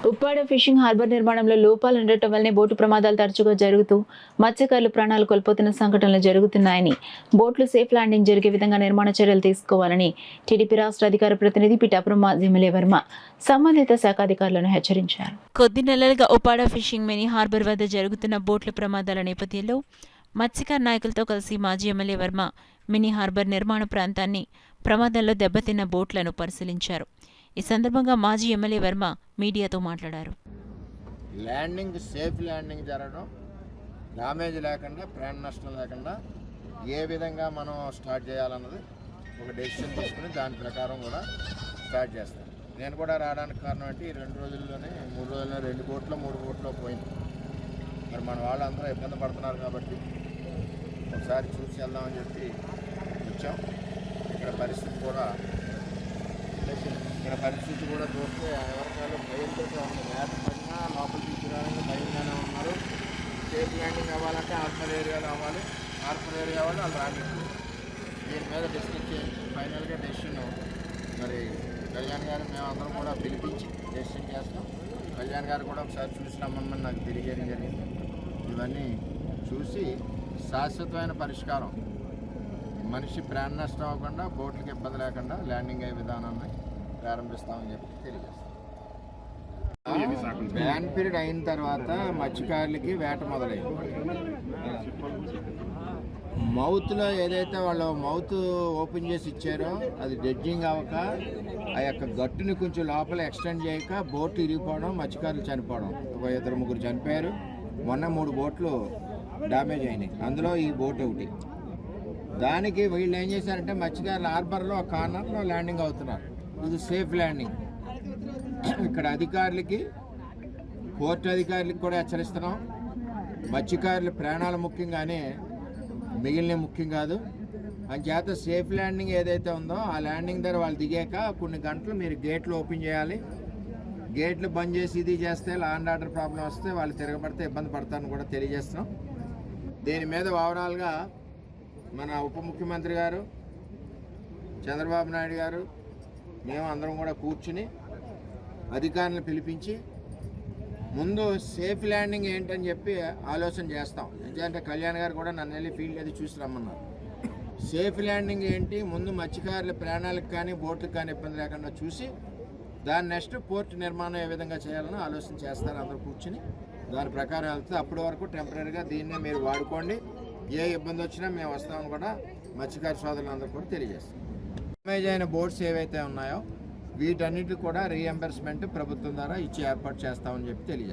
Uppada fishing harbour నిర్మాణంలో లోపాలు ఉండటం వల్లనే బోటు ప్రమాదాలు తరచుగా జరుగుతూ మత్స్యకారులు ప్రాణాలు కోల్పోతున్న సంఘటనలు జరుగుతున్నాయని, బోట్లు సేఫ్ ల్యాండింగ్ జరిగే విధంగా నిర్మాణ చర్యలు తీసుకోవాలని టీడీపీ రాష్ట్ర అధికార ప్రతినిధి పిఠాపురం మాజీ ఎమ్మెల్యే వర్మ సంబంధిత శాఖ అధికారులను హెచ్చరించారు. కొద్ది నెలలుగా ఉప్పాడ ఫిషింగ్ మినీ హార్బర్ వద్ద జరుగుతున్న బోట్ల ప్రమాదాల నేపథ్యంలో మత్స్యకార నాయకులతో కలిసి మాజీ ఎమ్మెల్యే వర్మ మినీ హార్బర్ నిర్మాణ ప్రాంతాన్ని, ప్రమాదంలో దెబ్బతిన్న బోట్లను పరిశీలించారు. ఈ సందర్భంగా మాజీ ఎమ్మెల్యే వర్మ మీడియాతో మాట్లాడారు. ల్యాండింగ్ సేఫ్ ల్యాండింగ్ జరగడం, డ్యామేజ్ లేకుండా, ప్రాణ నష్టం లేకుండా ఏ విధంగా మనం స్టార్ట్ చేయాలన్నది ఒక డెసిషన్ తీసుకుని దాని ప్రకారం కూడా స్టార్ట్ చేస్తాం. నేను కూడా రావడానికి కారణం అంటే ఈ 2 రోజుల్లోనే 3 రోజుల్లో 2 బోట్లో 3 బోట్లో పోయింది. మరి మన వాళ్ళందరూ ఇబ్బంది పడుతున్నారు కాబట్టి ఒకసారి చూసి వెళ్దామని చెప్పి వచ్చాం. ఇక్కడ పరిస్థితి కూడా చూస్తే ఎవరికాలు భయంతో వేట పడినా లోపల తీసుకురావాలని భయంగానే ఉన్నారు. సేఫ్ ల్యాండింగ్ అవ్వాలంటే హార్బర్ ఏరియాలో అవ్వాలి. హార్బర్ ఏరియా వాళ్ళు రాని దీని మీద డిస్కస్ చేయించి ఫైనల్గా డెసిషన్ మరి కళ్యాణ్ గారు మేమందరం కూడా పిలిపించి డెసిషన్ చేస్తాం. కళ్యాణ్ గారు కూడా ఒకసారి చూసి రమ్మని నాకు తెలియజేయడం జరిగింది. ఇవన్నీ చూసి శాశ్వతమైన పరిష్కారం, మనిషి ప్రాణ నష్టం అవ్వకుండా, బోట్లకి ఇబ్బంది లేకుండా ల్యాండింగ్ అయ్యే విధానాన్ని ప్రారంభిస్తామని చెప్పి తెలియజేస్తాం. బ్యాన్ పీరియడ్ అయిన తర్వాత మత్స్యకారులకి వేట మొదలైంది. మౌత్లో ఏదైతే వాళ్ళు మౌత్ ఓపెన్ చేసి ఇచ్చారో అది డెడ్జింగ్ అవ్వక, ఆ యొక్క గట్టుని కొంచెం లోపల ఎక్స్టెండ్ చేయక బోట్లు ఇరిగిపోవడం, మత్స్యకారులు చనిపోవడం, ఒక 2-3 చనిపోయారు. మొన్న 3 బోట్లు డ్యామేజ్ అయినాయి, అందులో ఈ బోట్ ఒకటి. దానికి వీళ్ళు ఏం చేశారంటే మత్స్యకారులు హార్బర్లో ఒక కార్నర్లో ల్యాండింగ్ అవుతున్నారు. ఇది సేఫ్ ల్యాండింగ్. ఇక్కడ అధికారులకి, పోర్టు అధికారులకి కూడా హెచ్చరిస్తున్నాం. మత్స్యకారుల ప్రాణాలు ముఖ్యంగానే మిగిలిన ముఖ్యం కాదు. అంచేత సేఫ్ ల్యాండింగ్ ఏదైతే ఉందో ఆ ల్యాండింగ్ దగ్గర వాళ్ళు దిగాక కొన్ని గంటలు మీరు గేట్లు ఓపెన్ చేయాలి. గేట్లు బంద్ చేసి ఇది చేస్తే లా అండ్ ఆర్డర్ ప్రాబ్లం వస్తే వాళ్ళు తిరగబడితే ఇబ్బంది పడతారని కూడా తెలియజేస్తున్నాం. దీని మీద ఓవరాల్గా మన ఉప ముఖ్యమంత్రి గారు చంద్రబాబు నాయుడు గారు, మేము అందరం కూడా కూర్చుని అధికారులను పిలిపించి ముందు సేఫ్ ల్యాండింగ్ ఏంటని చెప్పి ఆలోచన చేస్తాం. ఎందుకంటే కళ్యాణ్ గారు కూడా నన్ను వెళ్ళి ఫీల్డ్ అది చూసి రమ్మన్నారు. సేఫ్ ల్యాండింగ్ ఏంటి, ముందు మత్స్యకారుల ప్రాణాలకు కానీ బోట్లకు కానీ ఇబ్బంది లేకుండా చూసి దాని నెక్స్ట్ పోర్ట్ నిర్మాణం ఏ విధంగా చేయాలని ఆలోచన చేస్తారు. అందరూ కూర్చుని దాని ప్రకారం వెళ్తే అప్పటి వరకు టెంపరీగా దీన్నే మీరు వాడుకోండి, ఏ ఇబ్బంది వచ్చినా మేము వస్తామని కూడా మత్స్యకార సోదరులందరూ కూడా తెలియజేస్తాం. డ్యామేజ్ అయిన బోట్స్ ఏవైతే ఉన్నాయో వీటన్నిటికి కూడా రీఎంబర్స్మెంట్ ప్రభుత్వం ద్వారా ఇచ్చి ఏర్పాటు చేస్తామని చెప్పి తెలియజేస్తాం.